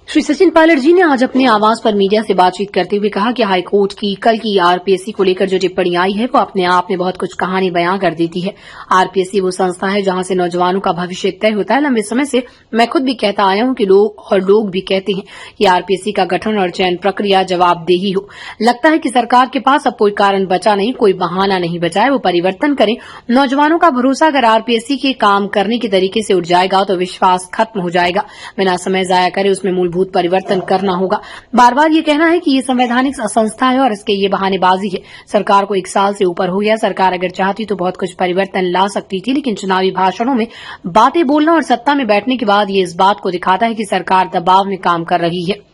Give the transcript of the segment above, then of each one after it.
श्री सचिन पायलट जी ने आज अपने आवास पर मीडिया से बातचीत करते हुए कहा कि हाईकोर्ट की कल की आरपीएससी को लेकर जो टिप्पणी आई है वो अपने आप में बहुत कुछ कहानी बयां कर देती है। आरपीएससी वो संस्था है जहां से नौजवानों का भविष्य तय होता है। लंबे समय से मैं खुद भी कहता आया हूं कि लोग भी कहते हैं कि आरपीएससी का गठन और चयन प्रक्रिया जवाबदेही हो। लगता है कि सरकार के पास अब कोई कारण बचा नहीं, कोई बहाना नहीं बचा है। वो परिवर्तन करें। नौजवानों का भरोसा अगर आरपीएससी के काम करने के तरीके से उठ जाएगा तो विश्वास खत्म हो जाएगा। बिना समय जाया करे उसमें मूलभूत परिवर्तन करना होगा। बार बार ये कहना है कि ये संवैधानिक संस्था है और इसके ये बहानेबाजी है। सरकार को 1 साल से ऊपर हो गया। सरकार अगर चाहती तो बहुत कुछ परिवर्तन ला सकती थी, लेकिन चुनावी भाषणों में बातें बोलना और सत्ता में बैठने के बाद ये इस बात को दिखाता है कि सरकार दबाव में काम कर रही है।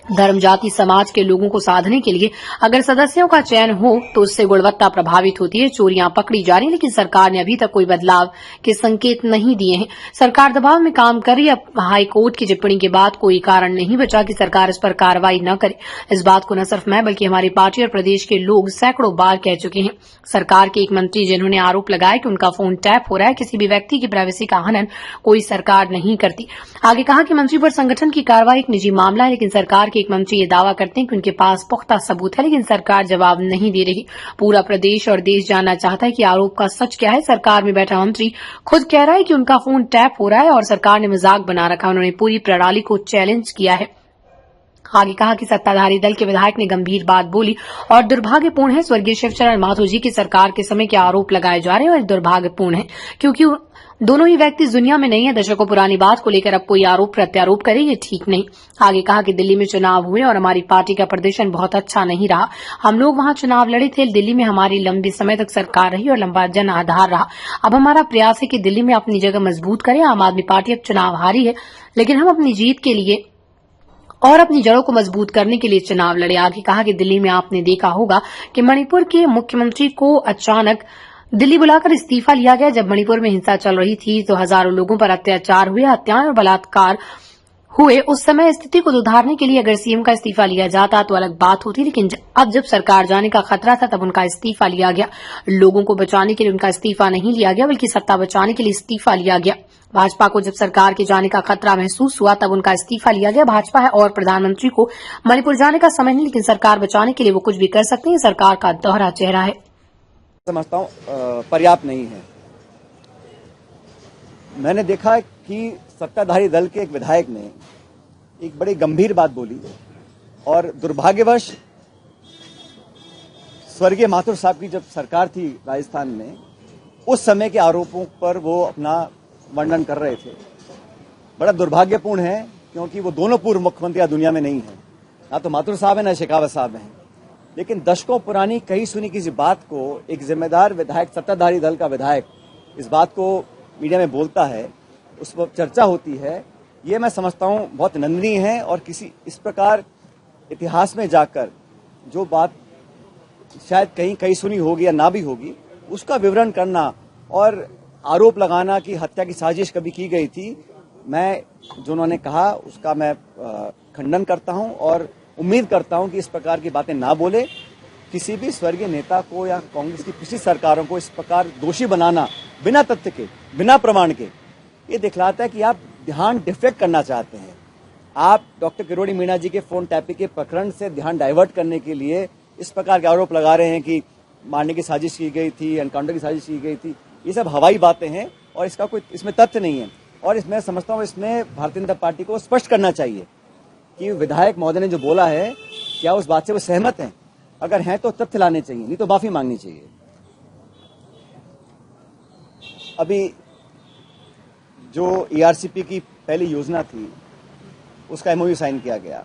धर्म जाति समाज के लोगों को साधने के लिए अगर सदस्यों का चयन हो तो उससे गुणवत्ता प्रभावित होती है। चोरियां पकड़ी जा रही, लेकिन सरकार ने अभी तक कोई बदलाव के संकेत नहीं दिए हैं। सरकार दबाव में काम कर रही है। हाईकोर्ट की टिप्पणी के बाद कोई कारण नहीं बचा कि सरकार इस पर कार्रवाई न करे। इस बात को न सिर्फ मैं बल्कि हमारी पार्टी और प्रदेश के लोग सैकड़ों बार कह चुके हैं। सरकार के एक मंत्री जिन्होंने आरोप लगाया कि उनका फोन टैप हो रहा है, किसी भी व्यक्ति की प्राइवेसी का हनन कोई सरकार नहीं करती। आगे कहा कि मंत्री पर संगठन की कार्रवाई एक निजी मामला है, लेकिन सरकार एक मंत्री ये दावा करते हैं कि उनके पास पुख्ता सबूत है, लेकिन सरकार जवाब नहीं दे रही। पूरा प्रदेश और देश जानना चाहता है कि आरोप का सच क्या है। सरकार में बैठा मंत्री खुद कह रहा है कि उनका फोन टैप हो रहा है और सरकार ने मजाक बना रखा है। उन्होंने पूरी प्रणाली को चैलेंज किया है। आगे कहा कि सत्ताधारी दल के विधायक ने गंभीर बात बोली और दुर्भाग्यपूर्ण है। स्वर्गीय शिवचरण माथुर जी की सरकार के समय के आरोप लगाए जा रहे हैं और दुर्भाग्यपूर्ण है क्योंकि दोनों ही व्यक्ति दुनिया में नहीं है। दशकों पुरानी बात को लेकर अब कोई आरोप प्रत्यारोप करे, ये ठीक नहीं। आगे कहा कि दिल्ली में चुनाव हुए और हमारी पार्टी का प्रदर्शन बहुत अच्छा नहीं रहा। हम लोग वहां चुनाव लड़े थे। दिल्ली में हमारी लंबे समय तक सरकार रही और लंबा जन आधार रहा। अब हमारा प्रयास है कि दिल्ली में अपनी जगह मजबूत करें। आम आदमी पार्टी अब चुनाव हारी है, लेकिन हम अपनी जीत के लिए और अपनी जड़ों को मजबूत करने के लिए चुनाव लड़े। आगे कहा कि दिल्ली में आपने देखा होगा कि मणिपुर के मुख्यमंत्री को अचानक दिल्ली बुलाकर इस्तीफा लिया गया। जब मणिपुर में हिंसा चल रही थी तो हजारों लोगों पर अत्याचार हुए, हत्याएं और बलात्कार हुए। उस समय स्थिति को सुधारने के लिए अगर सीएम का इस्तीफा लिया जाता तो अलग बात होती, लेकिन अब जब सरकार जाने का खतरा था तब उनका इस्तीफा लिया गया। लोगों को बचाने के लिए उनका इस्तीफा नहीं लिया गया, बल्कि सत्ता बचाने के लिए इस्तीफा लिया गया। भाजपा को जब सरकार के जाने का खतरा महसूस हुआ तब उनका इस्तीफा लिया गया। भाजपा है और प्रधानमंत्री को मणिपुर जाने का समय नहीं, लेकिन सरकार बचाने के लिए वो कुछ भी कर सकते हैं। सरकार का दोहरा चेहरा है। समझता हूं पर्याप्त नहीं है। मैंने देखा कि सत्ताधारी दल के एक विधायक ने एक बड़ी गंभीर बात बोली और दुर्भाग्यवश स्वर्गीय माथुर साहब की जब सरकार थी राजस्थान में, उस समय के आरोपों पर वो अपना वर्णन कर रहे थे। बड़ा दुर्भाग्यपूर्ण है क्योंकि वो दोनों पूर्व मुख्यमंत्री दुनिया में नहीं है, ना तो माथुर साहब है ना शेखावत साहब हैं। लेकिन दशकों पुरानी कही सुनी किसी बात को एक जिम्मेदार विधायक, सत्ताधारी दल का विधायक इस बात को मीडिया में बोलता है, उस पर चर्चा होती है, ये मैं समझता हूं बहुत निंदनीय है। और किसी इस प्रकार इतिहास में जाकर जो बात शायद कहीं कही सुनी होगी या ना भी होगी, उसका विवरण करना और आरोप लगाना कि हत्या की साजिश कभी की गई थी, मैं जो उन्होंने कहा उसका मैं खंडन करता हूं और उम्मीद करता हूं कि इस प्रकार की बातें ना बोले। किसी भी स्वर्गीय नेता को या कांग्रेस की पिछली सरकारों को इस प्रकार दोषी बनाना बिना तथ्य के, बिना प्रमाण के, ये दिखलाता है कि आप ध्यान डिफ्लेक्ट करना चाहते हैं। आप डॉक्टर किरोड़ी मीणा जी के फोन टैपिंग के प्रकरण से ध्यान डाइवर्ट करने के लिए इस प्रकार के आरोप लगा रहे हैं कि मारने की साजिश की गई थी, एनकाउंटर की साजिश की गई थी। ये सब हवाई बातें हैं और इसका कोई इसमें तथ्य नहीं है। और इसमें समझता हूं इसमें भारतीय जनता पार्टी को स्पष्ट करना चाहिए कि विधायक महोदय ने जो बोला है क्या उस बात से वो सहमत हैं। अगर हैं तो तथ्य लाने चाहिए, नहीं तो माफी मांगनी चाहिए। अभी जो ईआरसीपी की पहली योजना थी उसका एमओयू साइन किया गया,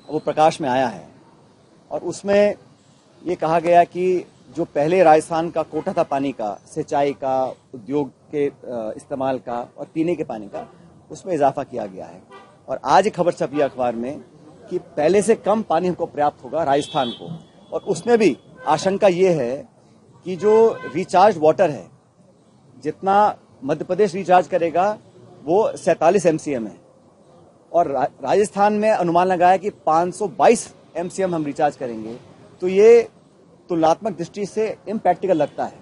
वो प्रकाश में आया है और उसमें ये कहा गया कि जो पहले राजस्थान का कोटा था पानी का, सिंचाई का, उद्योग के इस्तेमाल का और पीने के पानी का, उसमें इजाफा किया गया है। और आज खबर छपी अखबार में कि पहले से कम पानी हमको प्राप्त होगा राजस्थान को। और उसमें भी आशंका ये है कि जो रिचार्ज वाटर है, जितना मध्य प्रदेश रिचार्ज करेगा वो 47 एमसीएम है और राजस्थान में अनुमान लगाया कि 522 एमसीएम हम रिचार्ज करेंगे। तो ये तुलनात्मक दृष्टि से इम्प्रैक्टिकल लगता है।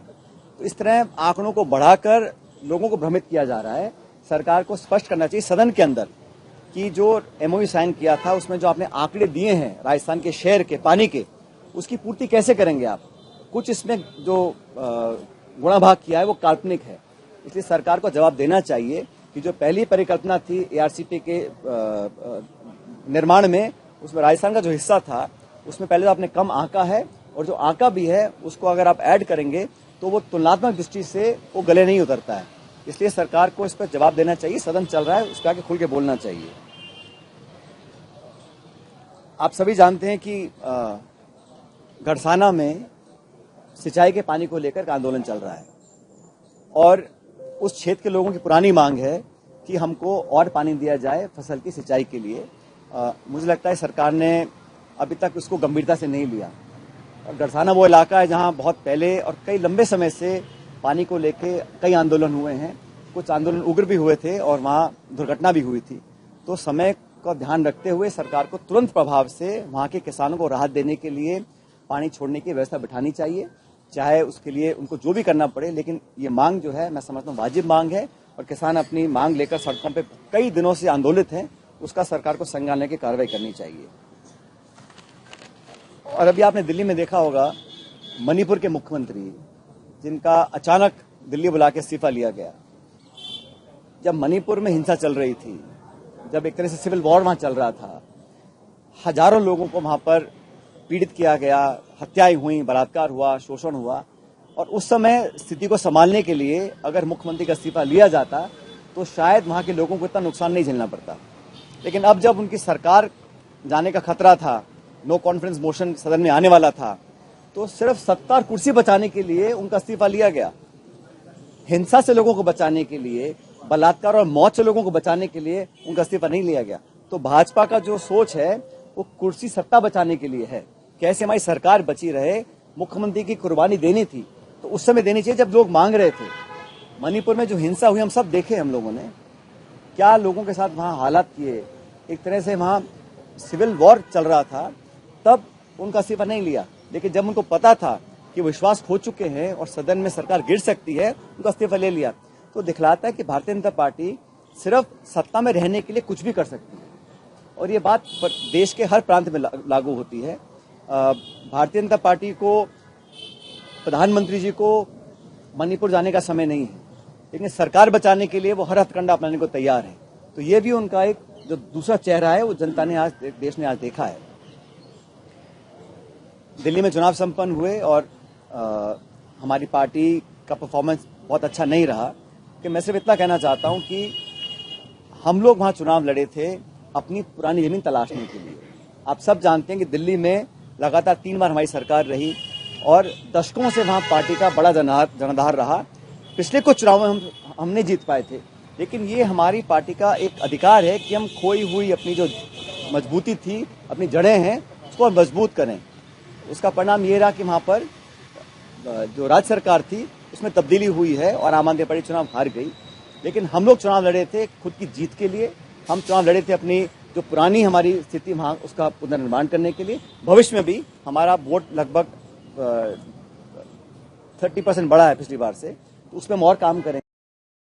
तो इस तरह आंकड़ों को बढ़ाकर लोगों को भ्रमित किया जा रहा है। सरकार को स्पष्ट करना चाहिए सदन के अंदर कि जो एमओयू साइन किया था उसमें जो आपने आंकड़े दिए हैं राजस्थान के शहर के पानी के, उसकी पूर्ति कैसे करेंगे आप? कुछ इसमें जो गुणा भाग किया है वो काल्पनिक है, इसलिए सरकार को जवाब देना चाहिए कि जो पहली परिकल्पना थी एआरसीपी के निर्माण में, उसमें राजस्थान का जो हिस्सा था उसमें पहले तो आपने कम आंका है, और जो आंका भी है उसको अगर आप ऐड करेंगे तो वो तुलनात्मक दृष्टि से वो गले नहीं उतरता है। इसलिए सरकार को इस पर जवाब देना चाहिए। सदन चल रहा है, उसके आगे खुल के बोलना चाहिए। आप सभी जानते हैं कि गढ़साना में सिंचाई के पानी को लेकर आंदोलन चल रहा है, और उस क्षेत्र के लोगों की पुरानी मांग है कि हमको और पानी दिया जाए फसल की सिंचाई के लिए। मुझे लगता है सरकार ने अभी तक उसको गंभीरता से नहीं लिया। और गढ़साना वो इलाका है जहां बहुत पहले और कई लंबे समय से पानी को लेके कई आंदोलन हुए हैं, कुछ आंदोलन उग्र भी हुए थे और वहां दुर्घटना भी हुई थी। तो समय का ध्यान रखते हुए सरकार को तुरंत प्रभाव से वहां के किसानों को राहत देने के लिए पानी छोड़ने की व्यवस्था बिठानी चाहिए, चाहे उसके लिए उनको जो भी करना पड़े। लेकिन ये मांग जो है मैं समझता हूँ वाजिब मांग है, और किसान अपनी मांग लेकर सड़कों पे कई दिनों से आंदोलित हैं, उसका सरकार को संज्ञान लेकर कार्रवाई करनी चाहिए। और अभी आपने दिल्ली में देखा होगा मणिपुर के मुख्यमंत्री जिनका अचानक दिल्ली बुला के इस्तीफा लिया गया। जब मणिपुर में हिंसा चल रही थी, जब एक तरह से सिविल वॉर वहां चल रहा था, हजारों लोगों को वहां पर पीड़ित किया गया, हत्याएं हुई, बलात्कार हुआ, शोषण हुआ, और उस समय स्थिति को संभालने के लिए अगर मुख्यमंत्री का इस्तीफा लिया जाता तो शायद वहां के लोगों को इतना नुकसान नहीं झेलना पड़ता। लेकिन अब जब उनकी सरकार जाने का खतरा था, नो कॉन्फिडेंस मोशन सदन में आने वाला था, तो सिर्फ सत्ता और कुर्सी बचाने के लिए उनका इस्तीफा लिया गया। हिंसा से लोगों को बचाने के लिए, बलात्कार और मौत से लोगों को बचाने के लिए उनका इस्तीफा नहीं लिया गया। तो भाजपा का जो सोच है वो कुर्सी सत्ता बचाने के लिए है, कैसे हमारी सरकार बची रहे। मुख्यमंत्री की कुर्बानी देनी थी तो उस समय देनी चाहिए जब लोग मांग रहे थे। मणिपुर में जो हिंसा हुई हम सब देखे, हम लोगों ने क्या लोगों के साथ वहां हालात किए, एक तरह से वहां सिविल वॉर चल रहा था, तब उनका इस्तीफा नहीं लिया। लेकिन जब उनको पता था कि विश्वास खो चुके हैं और सदन में सरकार गिर सकती है, उनका इस्तीफा ले लिया। तो दिखलाता है कि भारतीय जनता पार्टी सिर्फ सत्ता में रहने के लिए कुछ भी कर सकती है, और ये बात देश के हर प्रांत में लागू होती है। भारतीय जनता पार्टी को, प्रधानमंत्री जी को मणिपुर जाने का समय नहीं है, लेकिन सरकार बचाने के लिए वो हर हथकंडा अपनाने को तैयार है। तो ये भी उनका एक जो दूसरा चेहरा है वो जनता ने आज, देश ने आज देखा है। दिल्ली में चुनाव संपन्न हुए और हमारी पार्टी का परफॉर्मेंस बहुत अच्छा नहीं रहा, कि मैं सिर्फ इतना कहना चाहता हूं कि हम लोग वहां चुनाव लड़े थे अपनी पुरानी जमीन तलाशने के लिए। आप सब जानते हैं कि दिल्ली में लगातार 3 बार हमारी सरकार रही और दशकों से वहां पार्टी का बड़ा जनाधार रहा। पिछले कुछ चुनावों में हम नहीं जीत पाए थे, लेकिन ये हमारी पार्टी का एक अधिकार है कि हम खोई हुई अपनी जो मजबूती थी, अपनी जड़ें हैं, उसको मजबूत करें। उसका परिणाम ये रहा कि वहां पर जो राज्य सरकार थी उसमें तब्दीली हुई है और आम आदमी पार्टी चुनाव हार गई। लेकिन हम लोग चुनाव लड़े थे खुद की जीत के लिए, हम चुनाव लड़े थे अपनी जो पुरानी हमारी स्थिति वहां उसका पुनर्निर्माण करने के लिए। भविष्य में भी हमारा वोट लगभग 30% बढ़ा है पिछली बार से, तो उसमें हम और काम करेंगे।